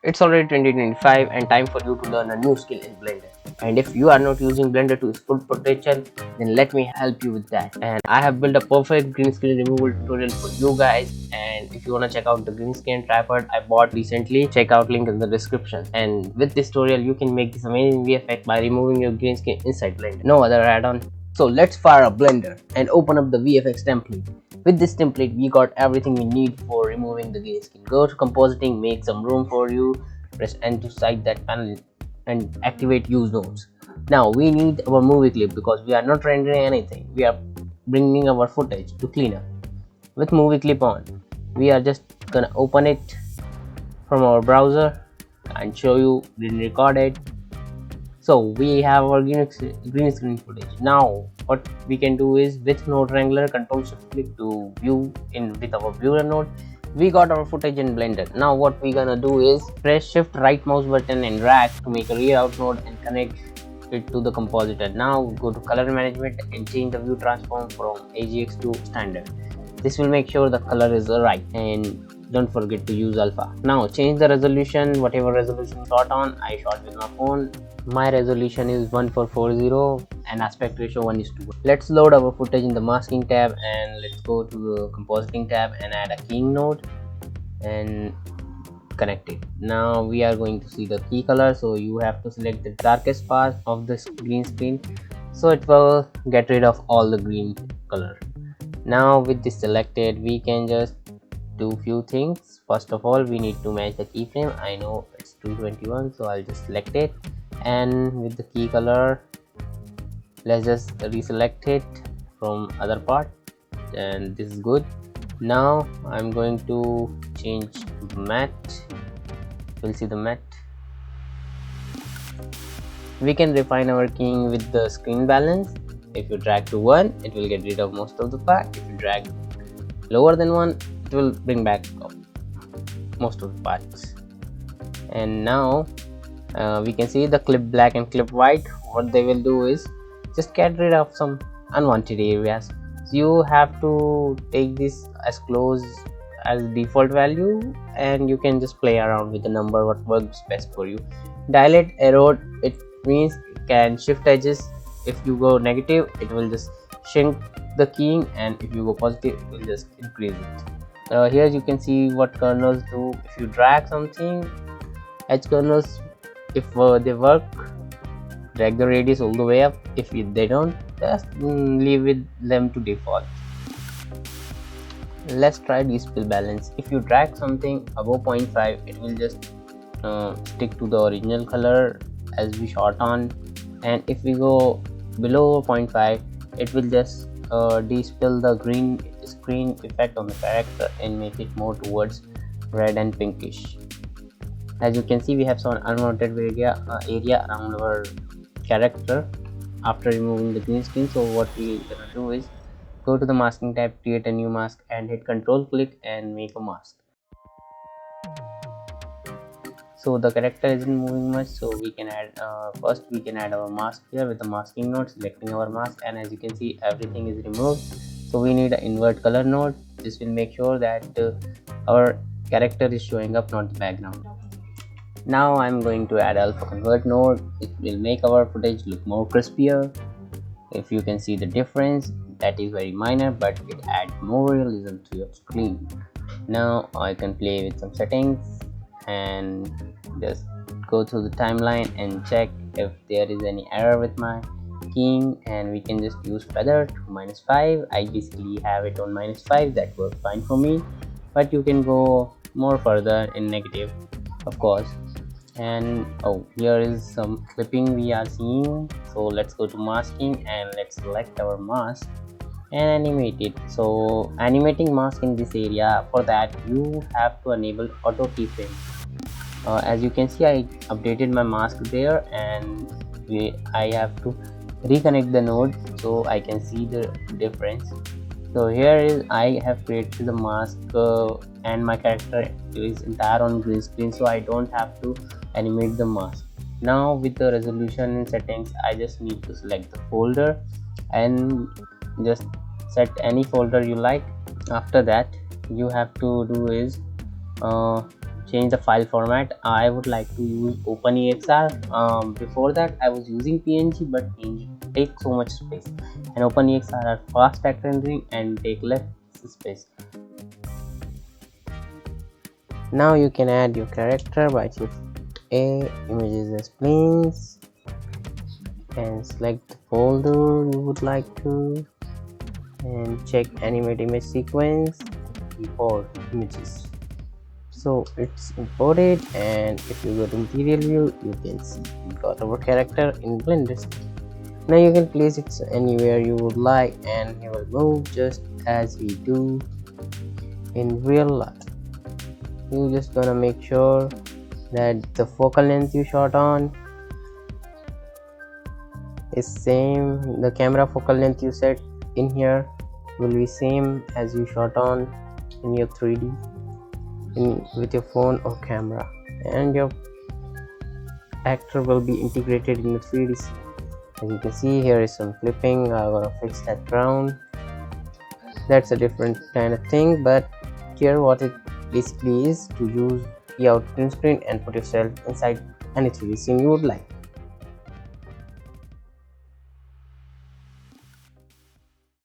It's already 2025 and time for you to learn a new skill in Blender. And if you are not using Blender to its full potential, then let me help you with that. And I have built a perfect green screen removal tutorial for you guys. And if you want to check out the green screen tripod I bought recently, check out link in the description. And with this tutorial, you can make this amazing VFX by removing your green screen inside Blender. No other add-on. So let's fire up Blender and open up the VFX template. With this template, we got everything we need for removing the green screen. Go to compositing, make some room for you, press N to cite that panel and activate use nodes. Now we need our movie clip because we are not rendering anything. We are bringing our footage to clean up. With movie clip on, we are just gonna open it from our browser and show you didn't record it. So we have our green screen footage. Now what we can do is with node wrangler, control shift click to view in with our viewer node. We got our footage in Blender. Now what we gonna do is press shift right mouse button and drag to make a readout node and connect it to the compositor. Now go to color management and change the view transform from AGX to standard. This will make sure the color is right, and don't forget to use alpha. Now change the resolution, whatever resolution you shot on. I shot with my phone. My resolution is 1440 and aspect ratio 1:1. Let's load our footage in the masking tab and let's go to the compositing tab and add a keying node and connect it. Now we are going to see the key color, so you have to select the darkest part of the green screen so it will get rid of all the green color. Now with this selected, we can just do few things. First of all, we need to match the keyframe. I know it's 221, so I'll just select it, and with the key color, let's just reselect it from other part, and this is good. Now I'm going to change matte. We'll see the matte. We can refine our keying with the screen balance. If you drag to 1, it will get rid of most of the part. If you drag lower than 1, it will bring back most of the parts. And now we can see the clip black and clip white. What they will do is just get rid of some unwanted areas. So you have to take this as close as default value, and you can just play around with the number what works best for you. Dilate erode, it means it can shift edges. If you go negative, it will just shrink the keying, and if you go positive, it will just increase it. Here you can see what kernels do. If you drag something, edge kernels, if they work, drag the radius all the way up. If they don't, just leave with them to default. Let's try display balance. If you drag something above 0.5, it will just stick to the original color as we shot on, and if we go below 0.5, it will just dispel the green screen effect on the character and make it more towards red and pinkish. As you can see, we have some unwanted area around our character after removing the green screen. So what we gonna do is go to the masking tab, create a new mask, and hit control click and make a mask. So the character isn't moving much, so we can add first we can add our mask here with the masking node, selecting our mask, and as you can see, everything is removed. So we need an invert color node. This will make sure that our character is showing up, not the background. Now I'm going to add alpha convert node. It will make our footage look more crispier. If you can see the difference, that is very minor, but it adds more realism to your screen. Now I can play with some settings and just go through the timeline and check if there is any error with my keying, and we can just use feather to -5. I basically have it on -5. That works fine for me, but you can go more further in negative, of course. And oh, here is some clipping we are seeing. So let's go to masking and let's select our mask and animate it. So animating mask in this area, for that you have to enable auto keyframe. As you can see, I updated my mask there, and I have to reconnect the node so I can see the difference. So here is I have created the mask and my character is entire on green screen, so I don't have to animate the mask. Now with the resolution and settings, I just need to select the folder and just set any folder you like. After that, you have to do is change the file format. I would like to use OpenEXR. Before that I was using PNG, but PNG takes so much space, and OpenEXR are fast at rendering and take less space. Now you can add your character by shift A, images as planes, and select the folder you would like to, and check animate image sequence, import images. So it's imported, and if you go to material view, you can see we got our character in Blender. Now you can place it anywhere you would like, and he will move just as we do in real life. You just gonna make sure that the focal length you shot on is same. The camera focal length you set in here will be same as you shot on in your 3D with your phone or camera, and your actor will be integrated in the 3D scene. As you can see, here is some flipping. I'm gonna fix that ground. That's a different kind of thing, but here what it basically is to use the out print screen and put yourself inside any 3D scene you would like.